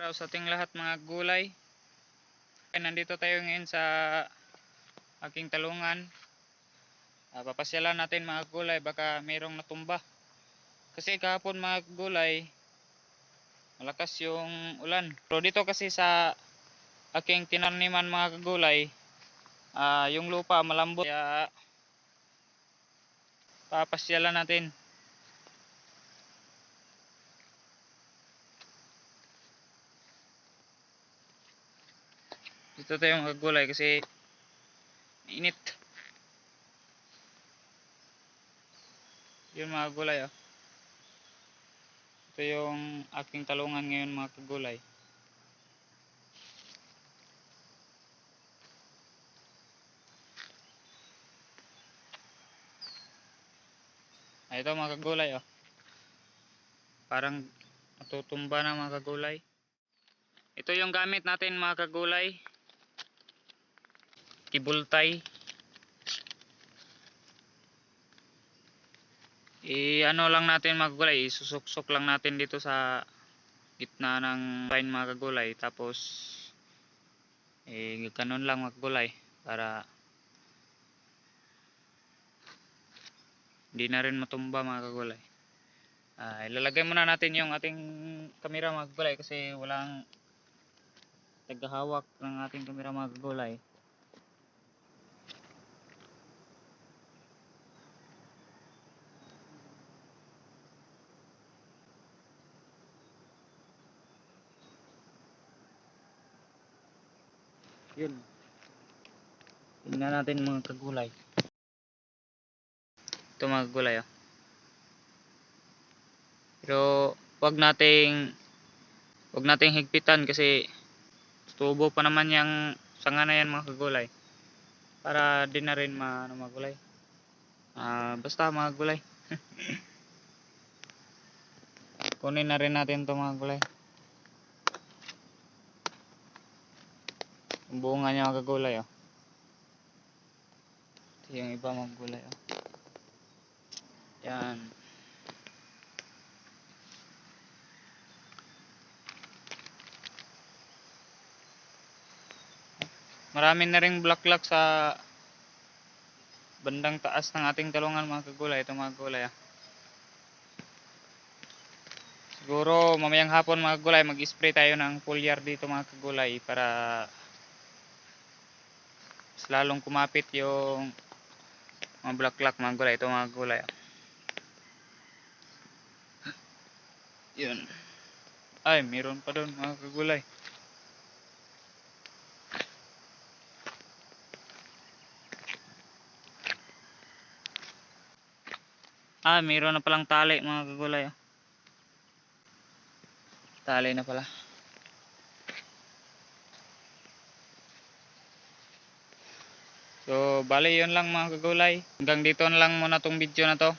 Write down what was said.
Araw sa ating lahat mga gulay. Nandito tayo ngayon sa aking talungan. Papasyalan natin mga gulay, baka mayroong natumba. Kasi kahapon mga gulay, malakas yung ulan. Pero dito kasi sa aking tinaniman mga gulay, yung lupa malambot. Kaya papasyalan natin. Dito tayo mga gulay kasi init. Yun mga gulay oh. Ito yung aking talungan ngayon mga kagulay. Ito mga kagulay oh. Parang natutumba na mga kagulay. Ito yung gamit natin mga kagulay. Kibultay. Ano lang natin mga kagulay, isusok-sok lang natin dito sa gitna ng pine mga kagulay. Tapos ganun lang mga kagulay para hindi na rin matumba mga kagulay. Ilalagay muna natin yung ating kamera mga kagulay kasi walang tagahawak ng ating kamera mga kagulay. Yun. Tingnan natin mga kagulay. Ito mga kagulay oh. Pero wag nating higpitan kasi tubo pa naman yung sanga na yan mga kagulay. Para di na rin mga gulay. Basta mga gulay. Kunin na rin natin to mga gulay. Yung bunga niya mga kagulay oh. Ito yung iba mga gulay oh. Yan. Marami na ring bulaklak sa bandang taas ng ating talungan mga kagulay. Ito mga gulay ah. Siguro mamayang hapon mga kagulay mag-spray tayo ng foliar dito mga kagulay para mas lalong kumapit yung mga bulaklak mga gulay. Ito mga gulay ah. Yun. Ay, meron pa doon mga kagulay. Meron na palang tali mga kagulay oh. Tali na pala. So, bali yun lang mga kagulay. Hanggang dito na lang muna tong video na to.